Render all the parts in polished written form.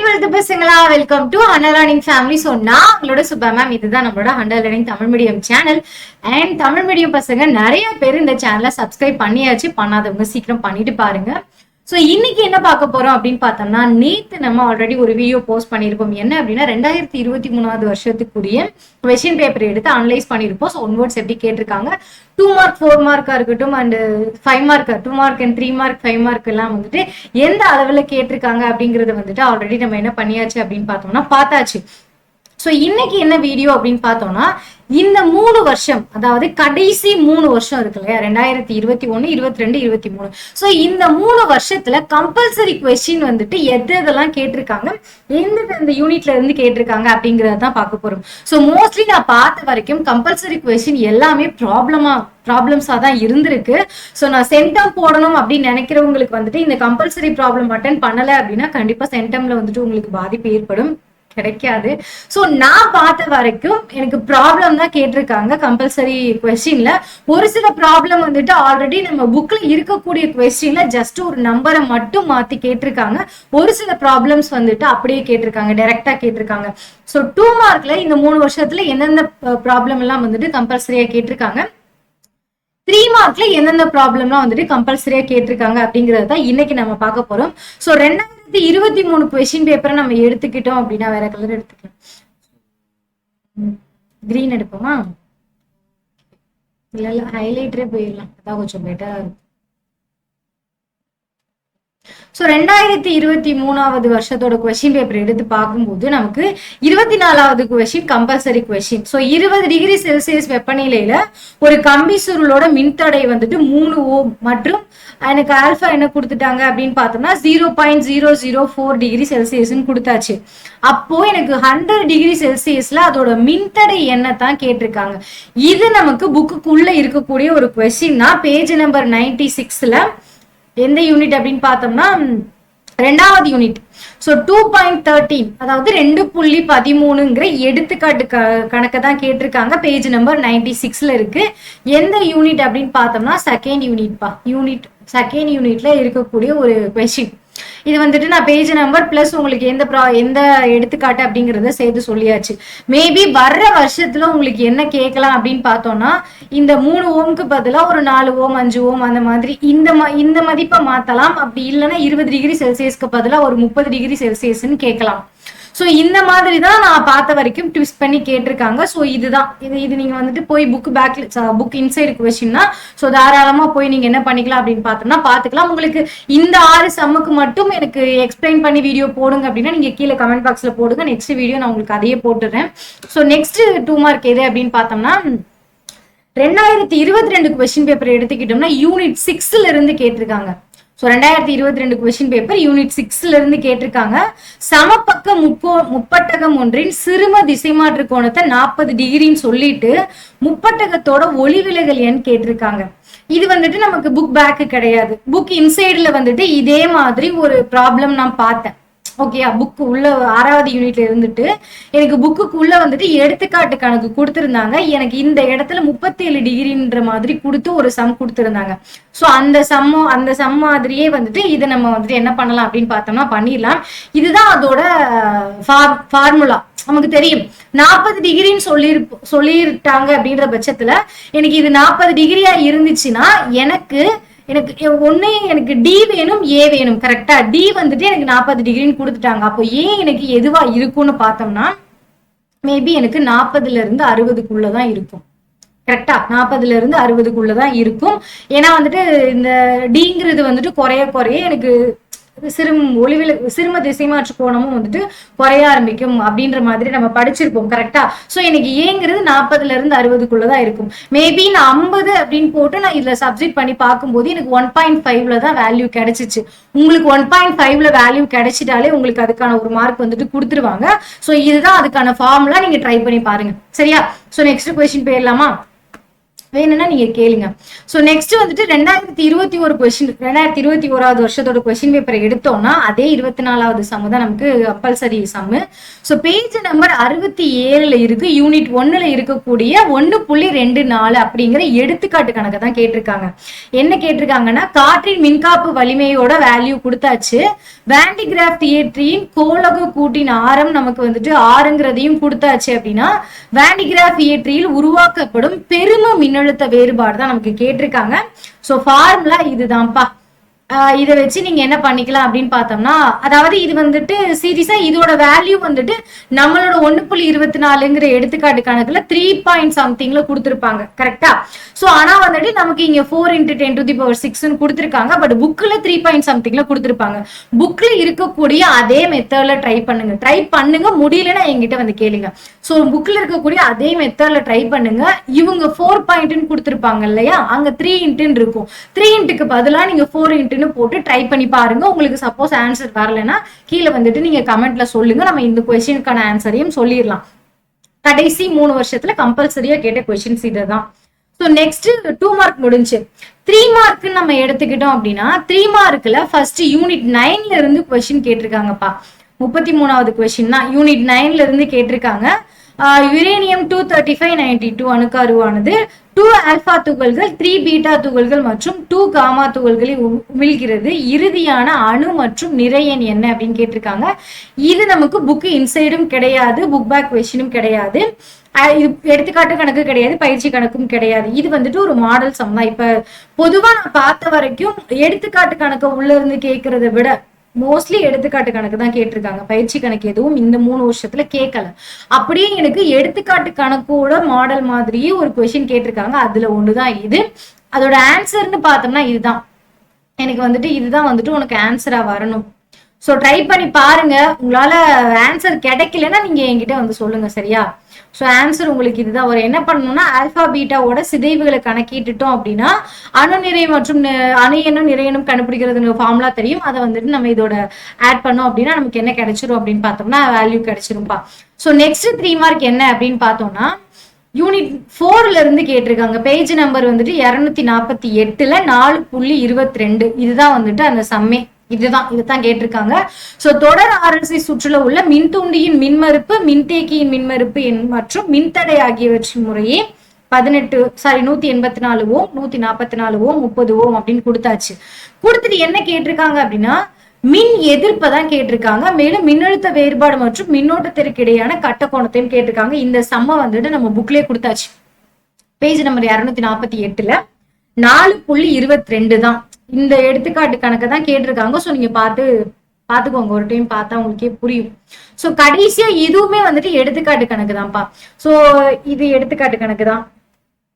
Welcome பசங்களா, welcome to Hunter learning family. So நான் உங்களோட சுபா மேம். இதுதான் நம்மளோட Hunter learning Tamil medium channel. And Tamil medium பசங்க நிறைய பேர் இந்த சேனலை சப்ஸ்கிரைப் பண்ணியாச்சு. பண்ணாதவங்க சீக்கிரம் பண்ணிட்டு பாருங்க. ஸோ இன்னைக்கு என்ன பார்க்க போறோம் அப்படின்னு பார்த்தோம்னா, நேத்து நம்ம ஆல்ரெடி ஒரு வீடியோ போஸ்ட் பண்ணியிருப்போம். என்ன அப்படின்னா 2023 வருஷத்துக்குரிய கொஸ்டின் பேப்பர் எடுத்து அனலைஸ் பண்ணியிருப்போம். ஸோ ஒன் வேர்ட்ஸ் எப்படி கேட்டிருக்காங்க, 2 மார்க் 4 மார்க்கா இருக்கட்டும் and 5 mark 2 mark and 3 mark 5 mark எல்லாம் வந்துட்டு எந்த அளவுல கேட்டிருக்காங்க அப்படிங்கறத வந்துட்டு ஆல்ரெடி நம்ம என்ன பண்ணியாச்சு அப்படின்னு பார்த்தோம்னா பார்த்தாச்சு. ஸோ இன்னைக்கு என்ன வீடியோ அப்படின்னு பார்த்தோம்னா, இந்த 3 வருஷம், அதாவது கடைசி 3 வருஷம் இருக்கு இல்லையா, 2021, 22, 23. ஸோ இந்த 3 வருஷத்துல கம்பல்சரி கொஸ்டின் வந்துட்டு எதெல்லாம் கேட்டிருக்காங்க, எந்த யூனிட்ல இருந்து கேட்டிருக்காங்க அப்படிங்கறத தான் பார்க்க போறோம். ஸோ மோஸ்ட்லி நான் பார்த்த வரைக்கும் கம்பல்சரி கொஸ்டின் எல்லாமே ப்ராப்ளம்ஸா தான் இருந்திருக்கு. ஸோ நான் சென்டம் போடணும் அப்படின்னு நினைக்கிறவங்களுக்கு வந்துட்டு இந்த கம்பல்சரி ப்ராப்ளம் அட்டென்ட் பண்ணல அப்படின்னா கண்டிப்பா சென்டம்ல வந்துட்டு உங்களுக்கு பாதிப்பு ஏற்படும், கிடைக்காது. ஸோ நான் பார்த்த வரைக்கும் எனக்கு ப்ராப்ளம் தான் கேட்டிருக்காங்க கம்பல்சரி கொஸ்டின்ல. ஒரு சில ப்ராப்ளம் வந்துட்டு ஆல்ரெடி நம்ம புக்ல இருக்கக்கூடிய கொஸ்டின்ல ஜஸ்ட் ஒரு நம்பரை மட்டும் மாத்தி கேட்டிருக்காங்க. ஒரு சில ப்ராப்ளம்ஸ் வந்துட்டு அப்படியே கேட்டிருக்காங்க, டைரக்டா கேட்டிருக்காங்க. ஸோ 2 மார்க்ல இந்த 3 வருஷத்துல எந்தெந்த ப்ராப்ளம் எல்லாம் வந்துட்டு கம்பல்சரியா கேட்டிருக்காங்க, 3 மார்க்ல எந்தெந்த ப்ராப்ளம்லாம் வந்துட்டு கம்பல்சரியா கேட்டிருக்காங்க அப்படிங்கறத தான் இன்னைக்கு நம்ம பார்க்க போறோம். ஸோ 2023 கொஸ்டின் பேப்பரை நம்ம எடுத்துக்கிட்டோம் அப்படின்னா, வேற கலர் எடுத்துக்கலாம், கிரீன் எடுப்போமா, இல்ல ஹைலைட்டரே போயிடலாம், அதான் கொஞ்சம் பெட்டரா இருக்கும். ஸோ 2023 வருஷத்தோட கொஸ்டின் பேப்பர் எடுத்து பார்க்கும்போது நமக்கு 24வது question compulsory question. So 20 degree Celsius வெப்பநிலையில ஒரு கம்பி சுருளோட மின்தடை வந்துட்டு 3 ஓம் மற்றும் எனக்கு ஆல்பா என்ன கொடுத்துட்டாங்க அப்படின்னு பார்த்தோம்னா 0.004 டிகிரி செல்சியஸ்ன்னு கொடுத்தாச்சு. அப்போ எனக்கு 100 டிகிரி செல்சியஸ்ல அதோட மின்தடை என்ன தான் கேட்டிருக்காங்க. இது நமக்கு புக்குக்குள்ள இருக்கக்கூடிய ஒரு கொஸ்டின் தான். பேஜ் நம்பர் 96ல எந்த யூனிட் அப்படின்னு பார்த்தோம்னா 2வது யூனிட். ஸோ 2.13, அதாவது 2.13ங்கிற எடுத்துக்காட்டு கணக்கு தான் கேட்டிருக்காங்க. பேஜ் நம்பர் 96ல இருக்கு. எந்த யூனிட் அப்படின்னு பார்த்தோம்னா செகண்ட் யூனிட்ல இருக்கக்கூடிய ஒரு கொஸ்டின். இது வந்துட்டு நான் பேஜ் நம்பர் பிளஸ் உங்களுக்கு எந்த எடுத்துக்காட்டு அப்படிங்கறத சேர்த்து சொல்லியாச்சு. மேபி வர்ற வருஷத்துல உங்களுக்கு என்ன கேட்கலாம் அப்படின்னு பார்த்தோம்னா, இந்த 3 ஓம்க்கு பதிலா ஒரு 4 ஓம் 5 ஓம் அந்த மாதிரி இந்த மதிப்பை மாத்தலாம். அப்படி இல்லைன்னா 20 டிகிரி செல்சியஸ்க்கு பதிலா ஒரு 30 டிகிரி செல்சியஸ்ன்னு கேட்கலாம். ஸோ இந்த மாதிரி தான் நான் பார்த்த வரைக்கும் ட்விஸ்ட் பண்ணி கேட்டிருக்காங்க. ஸோ இதுதான் இது நீங்க வந்துட்டு போய் புக் இன்சைடு கொஸ்டின்னா ஸோ தாராளமா போய் நீங்க என்ன பண்ணிக்கலாம் அப்படின்னு பார்த்தோம்னா பார்த்துக்கலாம். உங்களுக்கு இந்த 6 சம்முக்கு மட்டும் எனக்கு எக்ஸ்பிளைன் பண்ணி வீடியோ போடுங்க அப்படின்னா நீங்க கீழே கமெண்ட் பாக்ஸ்ல போடுங்க. நெக்ஸ்ட் வீடியோ நான் உங்களுக்கு அதையே போட்டுறேன். ஸோ நெக்ஸ்ட் 2 மார்க் எது அப்படின்னு பார்த்தோம்னா 2022 கொஸ்டின் பேப்பர் எடுத்துக்கிட்டோம்னா யூனிட் 6ல இருந்து கேட்டிருக்காங்க. ஸோ 2022 கொஸ்டின் பேப்பர் யூனிட் 6ல இருந்து கேட்டிருக்காங்க. சமபக்க முப்பட்டகம் ஒன்றின் சிறும திசைமாற்று கோணத்தை 40 டிகிரின்னு சொல்லிட்டு முப்பட்டகத்தோட ஒளி விலகல் எண் கேட்டிருக்காங்க. இது வந்துட்டு நமக்கு புக் பேக்கு கிடையாது. புக் இன்சைடுல வந்துட்டு இதே மாதிரி ஒரு ப்ராப்ளம் நான் பார்த்தேன். ஓகேயா, புக்கு உள்ள 6வது யூனிட்ல இருந்துட்டு எனக்கு புக்குக்குள்ள வந்துட்டு எடுத்துக்காட்டு கணக்கு கொடுத்திருந்தாங்க. எனக்கு இந்த இடத்துல 37 டிகிரின்ற மாதிரி கொடுத்து ஒரு சம் கொடுத்திருந்தாங்க. ஸோ அந்த சம் மாதிரியே வந்துட்டு இதை நம்ம வந்துட்டு என்ன பண்ணலாம் அப்படின்னு பார்த்தோம்னா பண்ணிடலாம். இதுதான் அதோட ஃபார்முலா. நமக்கு தெரியும் 40 டிகிரின்னு சொல்லிட்டாங்க அப்படின்ற பட்சத்துல எனக்கு இது 40 டிகிரியா இருந்துச்சுன்னா எனக்கு டி வேணும், ஏ வேணும். கரெக்டா, டி வந்துட்டு எனக்கு 40 டிகிரின்னு கொடுத்துட்டாங்க. அப்போ ஏ எனக்கு எதுவா இருக்கும்னு பார்த்தோம்னா மேபி எனக்கு 40ல இருந்து 60க்குள்ளதான் இருக்கும். கரெக்டா, 40ல இருந்து 60க்குள்ளதான் இருக்கும். ஏன்னா வந்துட்டு இந்த டிங்கிறது வந்துட்டு குறைய எனக்கு சிறும திசைமாற்று கோணமும் வந்துட்டு குறைய ஆரம்பிக்கும் அப்படின்ற மாதிரி நம்ம படிச்சிருப்போம். கரெக்டா, சோ எனக்கு ஏங்கிறது 40ல இருந்து 60க்குள்ளதான் இருக்கும். மேபி நான் 50 அப்படின்னு போட்டு நான் இதுல சப்ஜெக்ட் பண்ணி பார்க்கும்போது எனக்கு 1.5ல தான் வேல்யூ கிடைச்சிச்சு. உங்களுக்கு 1.5ல வேல்யூ கிடைச்சிட்டாலே உங்களுக்கு அதுக்கான ஒரு மார்க் வந்துட்டு கொடுத்துருவாங்க. சோ இதுதான் அதுக்கான ஃபார்முலா, நீங்க ட்ரை பண்ணி பாருங்க. சரியா? சோ நெக்ஸ்ட் கொஸ்டின் போயிடலாமா? வேணும்னா நீங்க கேளுங்க. சோ நெக்ஸ்ட் வந்துட்டு 2021 கொஸ்டின், 2021வது வருஷத்தோட கொஸ்டின் பேப்பரை எடுத்தோம்னா அதே 24வது சம்மு தான் நமக்கு கம்பல்சரி சம்மு. சோ பேஜ் நம்பர் 67ல இருக்கு. யூனிட் 1ல இருக்கக்கூடிய 1.24 அப்படிங்கிற எடுத்துக்காட்டு கணக்கு தான் கேட்டிருக்காங்க. என்ன கேட்டிருக்காங்கன்னா, காற்றின் மின்காப்பு வலிமையோட வேல்யூ கொடுத்தாச்சு, வேண்டிகிராஃப் இயற்றியின் கோளக கூட்டின் ஆரம் நமக்கு வந்துட்டு 6ங்கிறதையும் கொடுத்தாச்சு அப்படின்னா, வேண்டிகிராஃப் இயற்றியில் உருவாக்கப்படும் பெரும மின்னழுத்த வேறுபாடு தான் நமக்கு கேட்டிருக்காங்க. சோ ஃபார்முலா இதுதான்ப்பா. இதை வச்சு நீங்க என்ன பண்ணிக்கலாம் அப்படின்னு பார்த்தோம்னா, அதாவது இது வந்துட்டு சீரியஸா இதோட வேல்யூ வந்துட்டு நம்மளோட 1.24ங்கிற எடுத்துக்காட்டு கணக்குல 3 சம்திங்ல கொடுத்துருப்பாங்க. கரெக்டா? சோ ஆனா வந்துட்டு நமக்கு இங்க 4 × 10⁶ கொடுத்துருக்காங்க. பட் புக்ல 3 சம்திங்ல கொடுத்துருப்பாங்க. புக்ல இருக்கக்கூடிய அதே மெத்தட்ல ட்ரை பண்ணுங்க. முடியலன்னா என்கிட்ட வந்து கேளுங்க. சோ புக்ல இருக்கக்கூடிய அதே மெத்தட்ல ட்ரை பண்ணுங்க. இவங்க 4 கொடுத்துருப்பாங்க இல்லையா, அங்க 3 இருக்கும். 3 பதிலா நீங்க 4 போட்டு ட்ரை பண்ணி பாருங்க. உங்களுக்கு சப்போஸ் ஆன்சர் வரலன்னா கீழே வந்துட்டு நீங்க கமெண்ட்ல சொல்லுங்க. நம்ம இந்த கொஸ்டினுக்கான ஆன்சரையும் சொல்லிடலாம். கடைசி 3 வருஷத்துல கம்பல்சரியா கேட்ட கொஸ்டின்ஸ் இதுதான். ஸோ நெக்ஸ்ட் 2 மார்க் முடிஞ்சு. 3 மார்க் நம்ம எடுத்துக்கிட்டோம் அப்படின்னா, 3 மார்க்ல ஃபர்ஸ்ட் யூனிட் 9ல இருந்து கொஸ்டின் கேட்டிருக்காங்கப்பா. 33வது கொஸ்டின் தான் யூனிட் 9ல இருந்து கேட்டிருக்காங்க. யுரேனியம் 23592 அணுக்கருவானது 2 ஆல்பா துகள்கள், 3 பீட்டா துகள்கள் மற்றும் 2 காமா துகள்களை உமிழ்கிறது. இறுதியான அணு மற்றும் நிறையன் என்ன அப்படின்னு கேட்டிருக்காங்க. இது நமக்கு புக் இன்சைடும் கிடையாது, புக் பேக் கொஸ்டினும் கிடையாது, எடுத்துக்காட்டு கணக்கு கிடையாது, பயிற்சி கணக்கும் கிடையாது. இது வந்துட்டு ஒரு மாடல் சம் தான். இப்ப பொதுவா நான் பார்த்த வரைக்கும் எடுத்துக்காட்டு கணக்கு உள்ள இருந்து கேட்கறத விட மோஸ்ட்லி எடுத்துக்காட்டு கணக்கு தான் கேட்டிருக்காங்க. பயிற்சி கணக்கு எதுவும் இந்த 3 வருஷத்துல கேட்கல. அப்படியே எனக்கு எடுத்துக்காட்டு கணக்கோட மாடல் மாதிரியே ஒரு கொஸ்டின் கேட்டிருக்காங்க. அதுல ஒண்ணுதான் இது. அதோட ஆன்சர்னு பார்த்தோம்னா இதுதான். எனக்கு வந்துட்டு இதுதான் வந்துட்டு உனக்கு ஆன்சரா வரணும். ஸோ ட்ரை பண்ணி பாருங்க. உங்களால ஆன்சர் கிடைக்கலன்னா நீங்க என்கிட்ட வந்து சொல்லுங்க, சரியா? ஸோ ஆன்சர் உங்களுக்கு இதுதான். ஒரு என்ன பண்ணணும்னா, ஆல்பா பீட்டாவோட சிதைவுகளை கணக்கிட்டுட்டோம் அப்படின்னா அணு நிறை மற்றும் அணு எண்ணும் நிறையனும் கண்டுபிடிக்கிறது ஃபார்முலா தெரியும். அதை வந்துட்டு நம்ம இதோட ஆட் பண்ணோம் அப்படின்னா நமக்கு என்ன கிடைச்சிரும் அப்படின்னு பார்த்தோம்னா வேல்யூ கிடைச்சிரும்பா. ஸோ நெக்ஸ்ட் 3 மார்க் என்ன அப்படின்னு பார்த்தோம்னா, யூனிட் 4ல இருந்து கேட்டிருக்காங்க. பேஜ் நம்பர் வந்துட்டு 248ல 4.22. இதுதான் வந்துட்டு அந்த சம்மே. இதுதான் கேட்டிருக்காங்க. சோ தொடர் RLC சுற்றுல உள்ள மின்தூண்டியின் மின்மறுப்பு, மின்தேக்கியின் மின்மறுப்பு மற்றும் மின்தடை ஆகியவற்றின் முறையே 184 ஓம், 144 ஓம், 30 ஓம் அப்படின்னு கொடுத்தாச்சு. கொடுத்துட்டு என்ன கேட்டிருக்காங்க அப்படின்னா, மின் எதிர்ப்பை தான் கேட்டிருக்காங்க. மேலும் மின்னழுத்த வேறுபாடு மற்றும் மின்னோட்டத்திற்கு இடையான கட்ட கோணத்தையும் கேட்டிருக்காங்க. இந்த சம்ம வந்துட்டு நம்ம புக்லயே கொடுத்தாச்சு. பேஜ் நம்பர் 248ல 4.22 தான் இந்த எடுத்துக்காட்டு கணக்கு தான் கேட்டிருக்காங்க. ஸோ நீங்க பாத்துக்கோங்க, ஒரு டைம் பார்த்தா உங்களுக்கே புரியும். ஸோ கடைசியா இதுவுமே வந்துட்டு எடுத்துக்காட்டு கணக்கு தான்ப்பா. ஸோ இது எடுத்துக்காட்டு கணக்கு தான்.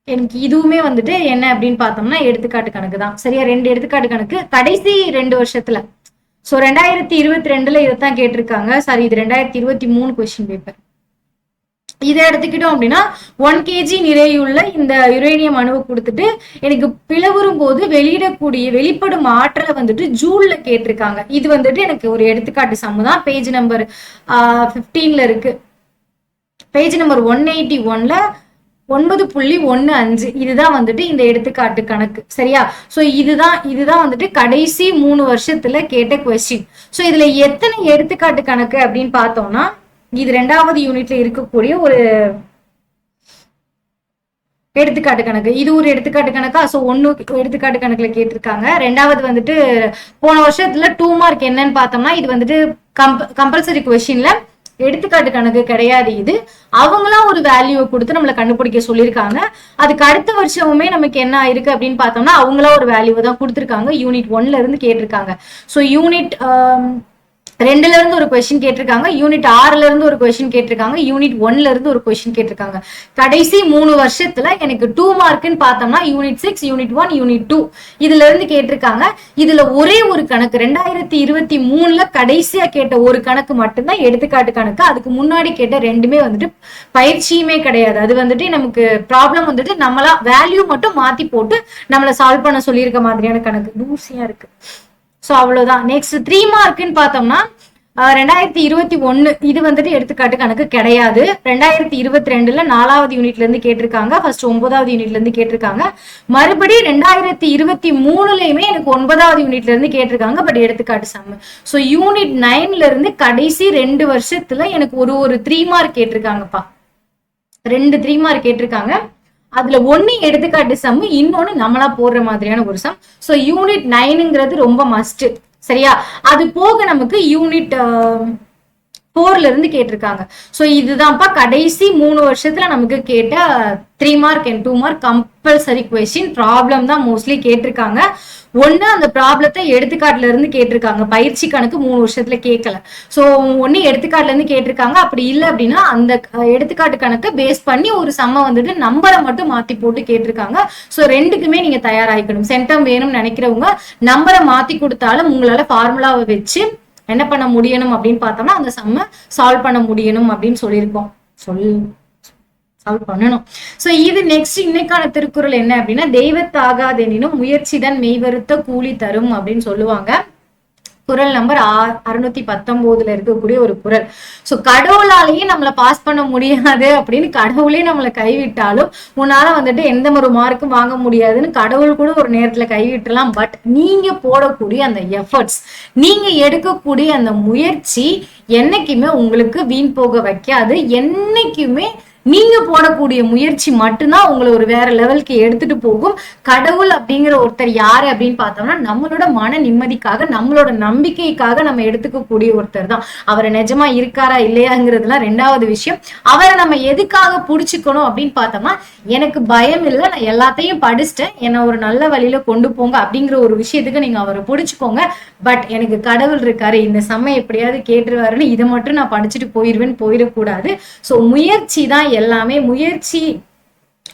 எனக்கு இதுவுமே வந்துட்டு என்ன அப்படின்னு பார்த்தோம்னா எடுத்துக்காட்டு கணக்கு தான். சரியா? 2 எடுத்துக்காட்டு கணக்கு கடைசி 2 வருஷத்துல. ஸோ 2022ல இதைத்தான் கேட்டிருக்காங்க. சாரி, இது 2023 கொஸ்டின் பேப்பர். இதை எடுத்துக்கிட்டோம் அப்படின்னா 1 kg நிறையுள்ள இந்த யுரேனியம் அணுவை கொடுத்துட்டு எனக்கு பிளவுறும் போது வெளிப்படும் ஆற்றலை வந்துட்டு ஜூல்ல கேட்டிருக்காங்க. இது வந்துட்டு எனக்கு ஒரு எடுத்துக்காட்டு சம்மு தான். பேஜ் நம்பர் 15ல இருக்கு. பேஜ் நம்பர் 181ல 9.15. இதுதான் வந்துட்டு இந்த எடுத்துக்காட்டு கணக்கு. சரியா? சோ இதுதான் வந்துட்டு கடைசி 3 வருஷத்துல கேட்ட கொஸ்டின். சோ இதுல எத்தனை எடுத்துக்காட்டு கணக்கு அப்படின்னு பார்த்தோம்னா, இது 2வது யூனிட்ல இருக்கக்கூடிய ஒரு எடுத்துக்காட்டு கணக்கு. இது ஒரு எடுத்துக்காட்டு கணக்கா? சோ 1 எடுத்துக்காட்டு கணக்குல கேட்டிருக்காங்க. 2வது வந்துட்டு போன வருஷத்துல 2 மார்க் என்னன்னு பார்த்தோம்னா, இது வந்துட்டு கம்பல்சரி கொஸ்டின்ல எடுத்துக்காட்டு கணக்கு கிடையாது. இது அவங்களாம் ஒரு வேல்யூவை கொடுத்து நம்மளை கண்டுபிடிக்க சொல்லியிருக்காங்க. அதுக்கு அடுத்த வருஷமுமே நமக்கு என்ன ஆயிருக்கு அப்படின்னு பார்த்தோம்னா, அவங்களா ஒரு வேல்யூவை தான் கொடுத்துருக்காங்க. யூனிட் 1ல இருந்து கேட்டிருக்காங்க. ஸோ யூனிட் 2ல இருந்து ஒரு கொஸ்டின் கேட்டிருக்காங்க, யூனிட் 6ல இருந்து ஒரு கொஸ்டின் கேட்டிருக்காங்க, யூனிட் 1ல இருந்து ஒரு கொஸ்டின் கேட்டிருக்காங்க. கடைசி 3 வருஷத்துல எனக்கு 2 மார்க்னு பார்த்தோம்னா யூனிட் 6, யூனிட் 1, யூனிட் 2 இதுல இருந்து கேட்டிருக்காங்க. இதுல ஒரே ஒரு கணக்கு 2023ல கடைசியா கேட்ட ஒரு கணக்கு மட்டும்தான் எடுத்துக்காட்டு கணக்கு. அதுக்கு முன்னாடி கேட்ட 2மே வந்துட்டு பயிற்சியுமே கிடையாது. அது வந்துட்டு நமக்கு ப்ராப்ளம் வந்துட்டு நம்மளா வேல்யூ மட்டும் மாத்தி போட்டு நம்மளை சால்வ் பண்ண சொல்லியிருக்க மாதிரியான கணக்கு. தூசியா இருக்கு. ஸோ அவ்வளவுதான். நெக்ஸ்ட் 3 மார்க்னு பார்த்தோம்னா 2021 இது வந்துட்டு எடுத்துக்காட்டு கணக்கு கிடையாது. 2022ல 4வது யூனிட்ல இருந்து கேட்டிருக்காங்க. ஃபர்ஸ்ட் 9வது யூனிட்ல இருந்து கேட்டிருக்காங்க. மறுபடியும் 2023லயுமே எனக்கு 9வது யூனிட்ல இருந்து கேட்டிருக்காங்க. பட் எடுத்துக்காட்டு சம். ஸோ யூனிட் 9ல இருந்து கடைசி 2 வருஷத்துல எனக்கு ஒரு 3 மார்க் கேட்டிருக்காங்கப்பா. 2 3 மார்க் கேட்டிருக்காங்க. அதுல ஒண்ணு எடுத்துக்காட்டு சம், இன்னொன்னு நம்மளா போடுற மாதிரியான ஒரு சம். ஸோ யூனிட் 9ங்கிறது ரொம்ப மஸ்ட். சரியா? அது போக நமக்கு யூனிட் 4ல இருந்து கேட்டிருக்காங்க. சோ இதுதான்ப்பா கடைசி 3 வருஷத்துல நமக்கு கேட்ட 3 mark and 2 mark compulsory question. Problem தான் மோஸ்ட்லி கேட்டிருக்காங்க. ஒண்ணு அந்த ப்ராப்ளத்தை எடுத்துக்காட்டுல இருந்து கேட்டிருக்காங்க. பயிற்சி கணக்கு 3 வருஷத்துல கேட்கல. சோ ஒண்ணு எடுத்துக்காட்டுல இருந்து கேட்டிருக்காங்க. அப்படி இல்லை அப்படின்னா அந்த எடுத்துக்காட்டு கணக்கு பேஸ் பண்ணி ஒரு சம்ம வந்துட்டு நம்பரை மட்டும் மாத்தி போட்டு கேட்டிருக்காங்க. சோ ரெண்டுக்குமே நீங்க தயாராகிக்கணும். சென்டம் வேணும்னு நினைக்கிறவங்க நம்பரை மாத்தி கொடுத்தாலும் உங்களால ஃபார்முலாவை வச்சு என்ன பண்ண முடியணும் அப்படின்னு பார்த்தோம்னா அந்த சம்ம சால்வ் பண்ண முடியணும் அப்படின்னு சொல்லியிருக்கோம். சால்வ் பண்ணணும். சோ இது நெக்ஸ்ட் இன்னைக்கான திருக்குறள் என்ன அப்படின்னா, தெய்வத்தாகாதெனினும் முயற்சிதான் மெய்வருத்த கூலி தரும் அப்படின்னு சொல்லுவாங்க. குறள் நம்பர் 619 இருக்கக்கூடிய ஒரு குறள். சோ கடவுளாலேயே நம்மளை பாஸ் பண்ண முடியாது அப்படின்னு கடவுளே நம்மளை கைவிட்டாலும் உன்னால வந்துட்டு எந்த ஒரு மார்க்கும் வாங்க முடியாதுன்னு கடவுள் கூட ஒரு நேரத்துல கைவிட்டலாம். பட் நீங்க போடக்கூடிய அந்த எஃபர்ட்ஸ், நீங்க எடுக்கக்கூடிய அந்த முயற்சி என்னைக்குமே உங்களுக்கு வீண் போக வைக்காது. என்னைக்குமே நீங்க போடக்கூடிய முயற்சி மட்டும்தான் உங்களை ஒரு வேற லெவலுக்கு எடுத்துட்டு போகும். கடவுள் அப்படிங்கிற ஒருத்தர் யாரு அப்படின்னு பார்த்தோம்னா நம்மளோட மன நிம்மதிக்காக, நம்மளோட நம்பிக்கைக்காக நம்ம எடுத்துக்கக்கூடிய ஒருத்தர் தான். அவரை நிஜமா இருக்காரா இல்லையாங்கிறதுலாம் 2வது விஷயம். அவரை நம்ம எதுக்காக புடிச்சுக்கணும் அப்படின்னு பார்த்தோம்னா, எனக்கு பயம் இல்லை, நான் எல்லாத்தையும் படிச்சுட்டேன், என்னை ஒரு நல்ல வழியில கொண்டு போங்க அப்படிங்கிற ஒரு விஷயத்துக்கு நீங்க அவரை புடிச்சுக்கோங்க. பட் எனக்கு கடவுள் இருக்காரு, இந்த சமயம் எப்படியாவது கேட்டுருவாருன்னு இதை மட்டும் நான் படிச்சுட்டு போயிடுவேன்னு போயிடக்கூடாது. சோ முயற்சி தான் எல்லாமே.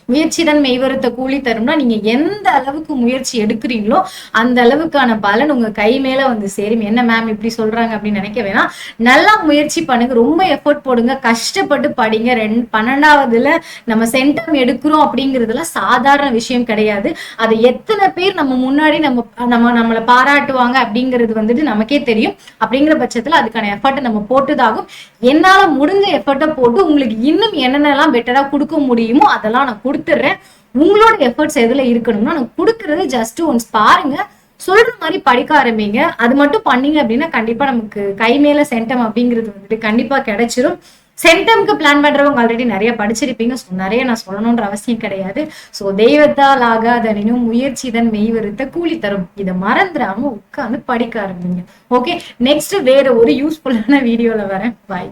முயற்சிதான் மெய்வருத்த கூலி தரும்னா நீங்க எந்த அளவுக்கு முயற்சி எடுக்கிறீங்களோ அந்த அளவுக்கான பலன் உங்க கை மேல வந்து சேரும். என்ன மேம் இப்படி சொல்றாங்க அப்படின்னு நினைக்க வேணாம். நல்லா முயற்சி பண்ணுங்க, ரொம்ப எஃபர்ட் போடுங்க, கஷ்டப்பட்டு படிங்க. 12வதுல நம்ம சென்டம் எடுக்கிறோம் அப்படிங்கிறதுலாம் சாதாரண விஷயம் கிடையாது. அது எத்தனை பேர் நம்ம முன்னாடி நம்மளை பாராட்டுவாங்க அப்படிங்கிறது வந்துட்டு நமக்கே தெரியும். அப்படிங்கிற பட்சத்துல அதுக்கான எஃபர்ட்டை நம்ம போட்டுதாகும். என்னால முடிஞ்ச எஃபர்ட்டை போட்டு உங்களுக்கு இன்னும் என்னென்னலாம் பெட்டரா கொடுக்க முடியுமோ அதெல்லாம் நான் கொடுத்துடுறேன். உங்களோட எஃபர்ட்ஸ் எதுல இருக்கணும்னா நான் கொடுக்கறது ஜஸ்ட் ஒன்ஸ் பாருங்க, சொல்ற மாதிரி படிக்க ஆரம்பிங்க. அது மட்டும் பண்ணீங்க அப்படின்னா கண்டிப்பா நமக்கு கை மேல சென்டம் அப்படிங்கிறது வந்துட்டு கண்டிப்பா கிடைச்சிரும். சென்டம்க்கு பிளான் பண்றவங்க ஆல்ரெடி நிறைய படிச்சிருப்பீங்க. ஸோ நிறைய நான் சொல்லணும்ன்ற அவசியம் கிடையாது. ஸோ தெய்வத்தால் ஆகாதெனினும் முயற்சிதான் மெய்வருத்த கூலி தரும். இதை மறந்துடாம உட்காந்து படிக்க ஆரம்பிங்க. ஓகே, நெக்ஸ்ட் வேற ஒரு யூஸ்ஃபுல்லான வீடியோல வரேன். பாய்.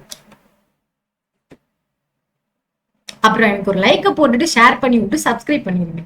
அப்புறம் எனக்கு ஒரு லைக்கை போட்டுட்டு ஷேர் பண்ணி விட்டு சப்ஸ்கிரைப் பண்ணிடுங்க.